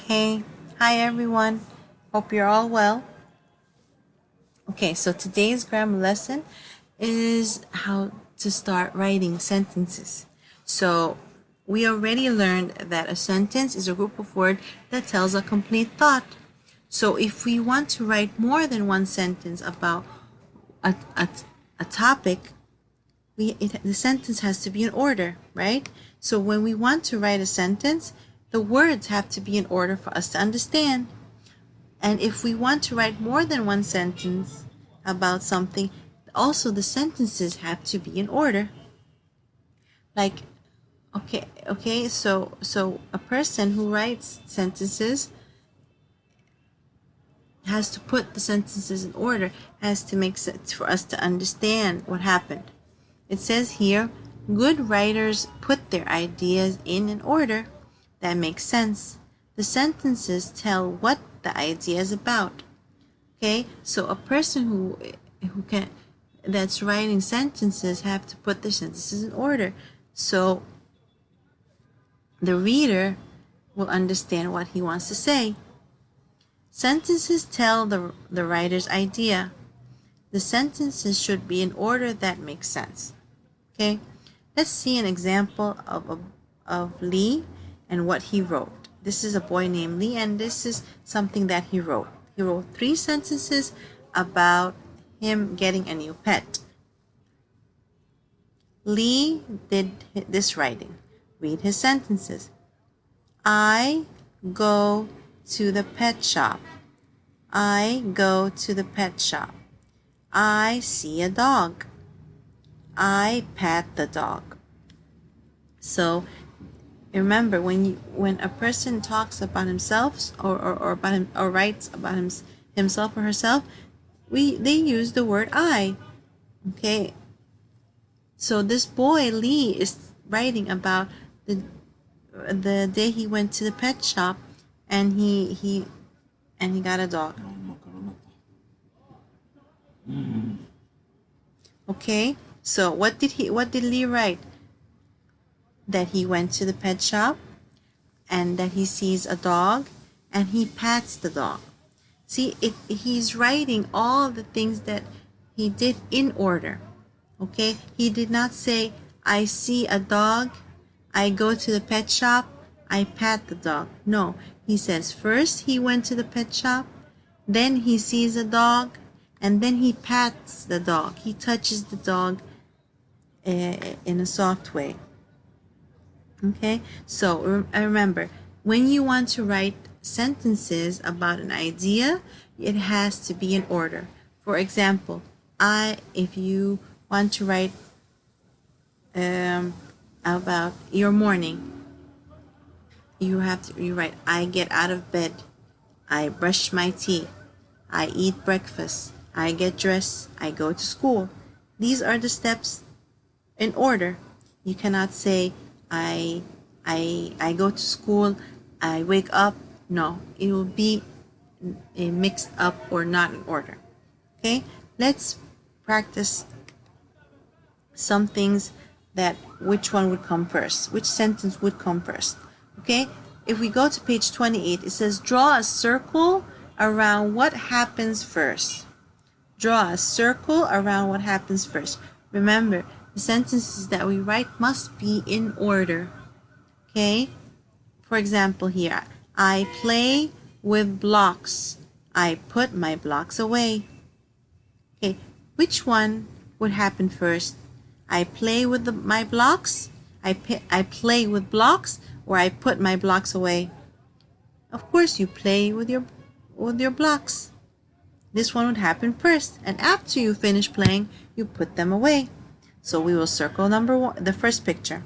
Okay, hi everyone. Hope you're all well. Okay, so today's grammar lesson is how to start writing sentences. So we already learned that a sentence is a group of words that tells a complete thought. So if we want to write more than one sentence about a topic, the sentence has to be in order, right? So when we want to write a sentence, the words have to be in order for us to understand. And if we want to write more than one sentence about something, also the sentences have to be in order. Like, so a person who writes sentences has to put the sentences in order, has to make sense for us to understand what happened. It says here, good writers put their ideas in an order that makes sense. The sentences tell what the idea is about. Okay, so a person who that's writing sentences have to put the sentences in order, so the reader will understand what he wants to say. Sentences tell the writer's idea. The sentences should be in order that makes sense. Okay, let's see an example of Lee and what he wrote. This is a boy named Lee, and this is something that he wrote. He wrote 3 sentences about him getting a new pet. Lee did this writing. Read his sentences. I go to the pet shop. I go to the pet shop. I see a dog. I pat the dog. So remember, when a person talks about himself or about him, or writes about himself or herself, they use the word I. Okay. So this boy Lee is writing about the day he went to the pet shop and he got a dog. Okay. So what did Lee write? That he went to the pet shop and that he sees a dog and he pats the dog. See, he's writing all the things that he did in order. Okay, he did not say, I see a dog, I go to the pet shop, I pat the dog. No, he says first he went to the pet shop, then he sees a dog, and then he pats the dog. He touches the dog in a soft way. Okay, so remember, when you want to write sentences about an idea, it has to be in order. For example, if you want to write about your morning, you write, I get out of bed, I brush my teeth, I eat breakfast, I get dressed, I go to school. These are the steps in order. You cannot say I go to school, I wake up. No, it will be mixed up or not in order. Okay, let's practice some things that which one would come first, which sentence would come first. Okay, if we go to page 28, it says draw a circle around what happens first. Draw a circle around what happens first. Remember, the sentences that we write must be in order. Okay, for example here, I play with blocks. I put my blocks away. Okay, which one would happen first? I play with my blocks, I play with blocks, or I put my blocks away? Of course, you play with your blocks. This one would happen first, and after you finish playing, you put them away. So we will circle number 1, the first picture.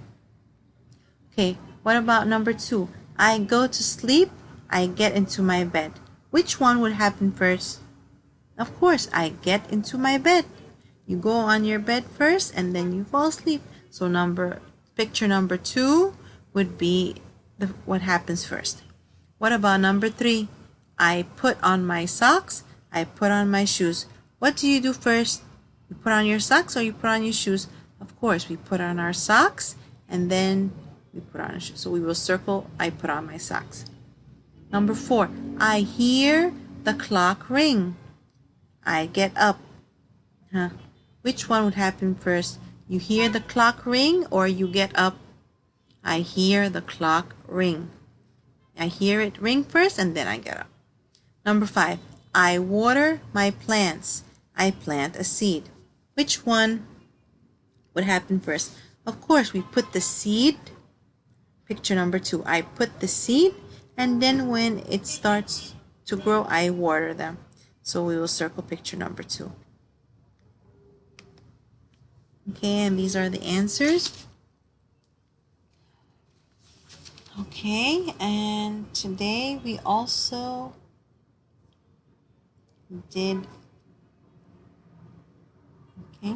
Okay, what about number 2? I go to sleep, I get into my bed. Which one would happen first? Of course, I get into my bed. You go on your bed first and then you fall asleep. So picture number 2 would be what happens first. What about number 3? I put on my socks, I put on my shoes. What do you do first? You put on your socks or you put on your shoes? Of course, we put on our socks and then we put on our shoes. So we will circle, I put on my socks. Number 4, I hear the clock ring. I get up. Huh? Which one would happen first? You hear the clock ring or you get up? I hear the clock ring. I hear it ring first and then I get up. Number 5, I water my plants. I plant a seed. Which one would happen first? Of course, we put the seed. Picture number 2, I put the seed and then when it starts to grow, I water them. So we will circle picture number 2. Okay, and these are the answers. Okay, and today we also did, okay,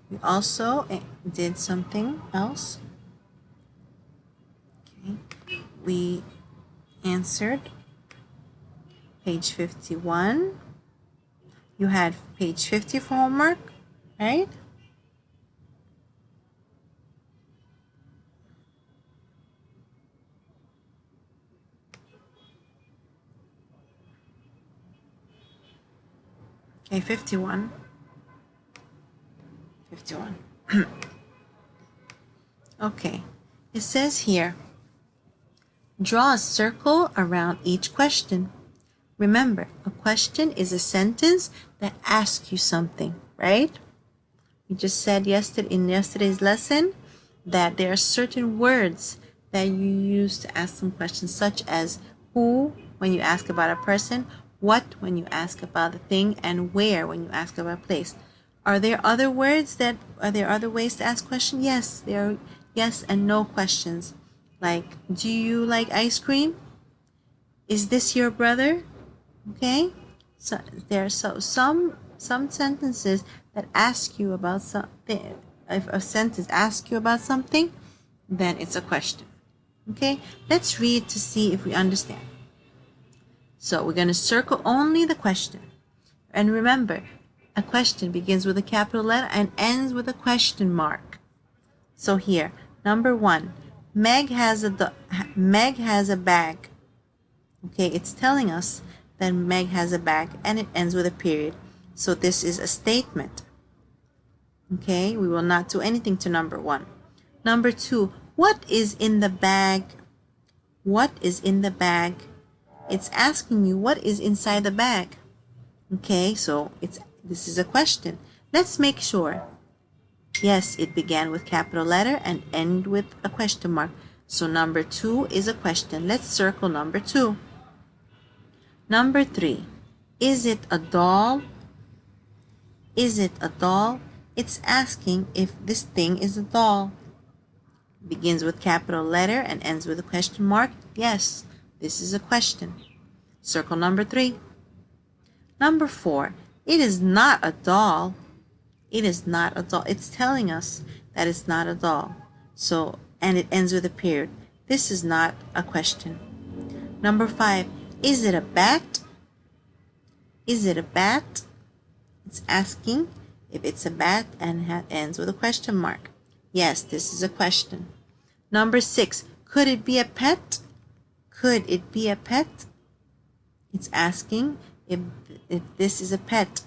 we also did something else. Okay, we answered page 51. You had page 50 for homework, right? Okay, 51. 51. Okay, it says here, draw a circle around each question. Remember, a question is a sentence that asks you something, right? We just said in yesterday's lesson that there are certain words that you use to ask some questions, such as who when you ask about a person, what when you ask about a thing, and where when you ask about a place. Are there other ways to ask questions? Yes, there are yes and no questions. Like, do you like ice cream? Is this your brother? Okay, so there are some sentences that ask you about something. If a sentence asks you about something, then it's a question. Okay, let's read to see if we understand. So we're going to circle only the question. And remember, a question begins with a capital letter and ends with a question mark. So here, number 1, Meg has a bag. Okay, it's telling us that Meg has a bag and it ends with a period. So this is a statement. Okay, we will not do anything to number 1. Number 2, what is in the bag? What is in the bag? It's asking you what is inside the bag. Okay, so this is a question. Let's make sure. Yes, it began with capital letter and end with a question mark. So number 2 is a question. Let's circle number 2. Number 3, is it a doll? Is it a doll? It's asking if this thing is a doll. Begins with capital letter and ends with a question mark. Yes, this is a question. Circle number 3. Number 4, it is not a doll. It is not a doll. It's telling us that it's not a doll. So, and it ends with a period. This is not a question. Number 5, is it a bat? Is it a bat? It's asking if it's a bat and ends with a question mark. Yes, this is a question. Number 6, could it be a pet? Could it be a pet? It's asking if this is a pet.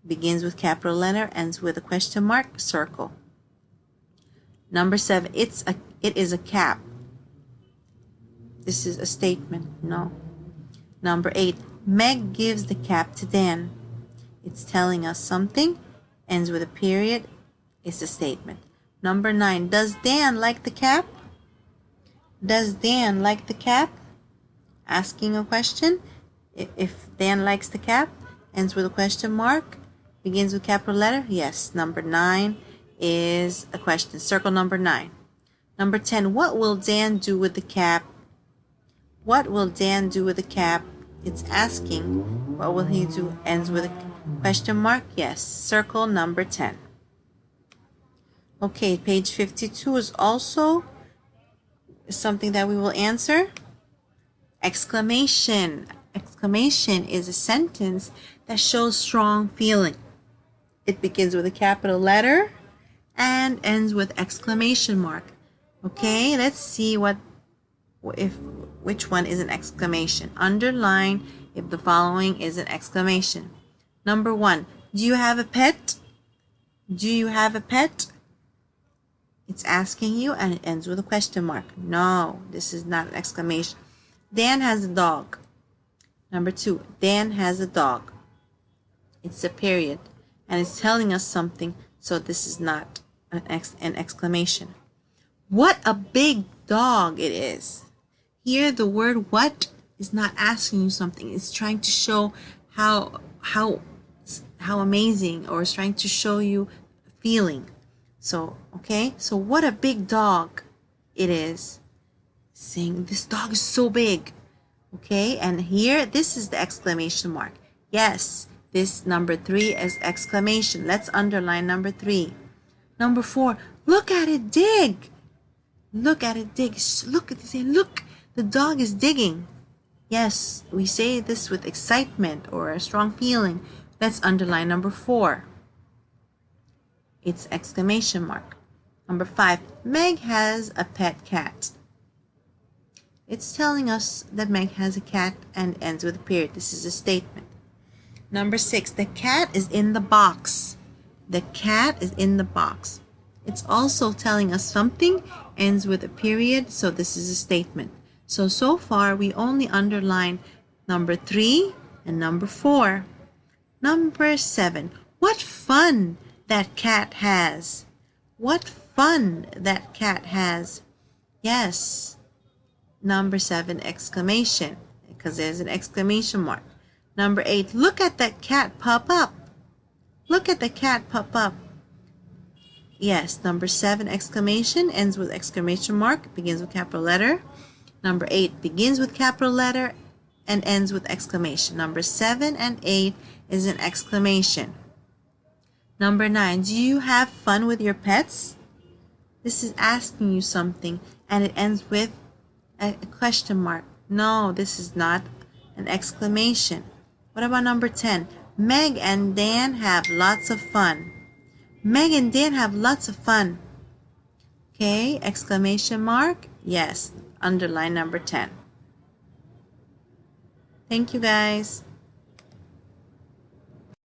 Begins with capital letter, ends with a question mark, circle. Number 7, it is a cap. This is a statement, no. Number 8, Meg gives the cap to Dan. It's telling us something, ends with a period, it's a statement. Number 9, does Dan like the cap? Does Dan like the cap? Asking a question. If Dan likes the cap, ends with a question mark, begins with capital letter, yes. Number 9 is a question. Circle number 9. Number 10, what will Dan do with the cap? What will Dan do with the cap? It's asking, what will he do? Ends with a question mark, yes. Circle number 10. Okay, page 52 is also something that we will answer. Exclamation. Exclamation is a sentence that shows strong feeling. It begins with a capital letter and ends with exclamation mark. Okay, let's see what if which one is an exclamation. Underline if the following is an exclamation. Number 1, do you have a pet? Do you have a pet? It's asking you and it ends with a question mark. No, this is not an exclamation. Dan has a dog. Number 2, Dan has a dog. It's a period and it's telling us something, so this is not an exclamation. What a big dog it is. Here the word what is not asking you something. It's trying to show how amazing, or it's trying to show you feeling. So, okay, so what a big dog it is. Saying this dog is so big. Okay, and here this is the exclamation mark. Yes, this number 3 is exclamation. Let's underline number 3. Number 4, look at it dig. Look at it dig. Look at it. Look, the dog is digging. Yes, we say this with excitement or a strong feeling. Let's underline number 4. It's exclamation mark. Number 5, Meg has a pet cat. It's telling us that Meg has a cat and ends with a period. This is a statement. Number 6, the cat is in the box. The cat is in the box. It's also telling us something, ends with a period, so this is a statement. So far we only underline number 3 and number 4. Number 7, what fun that cat has. What fun that cat has. Yes, number 7, exclamation, because there's an exclamation mark. Number 8, look at that cat pop up. Look at the cat pop up. Yes, number 7, exclamation, ends with exclamation mark, begins with capital letter. Number 8 begins with capital letter and ends with exclamation. Number 7 and 8 is an exclamation. Number 9, do you have fun with your pets? This is asking you something and it ends with a question mark. No, this is not an exclamation. What about number 10? Meg and Dan have lots of fun. Meg and Dan have lots of fun. Okay, exclamation mark. Yes, underline number 10. Thank you guys.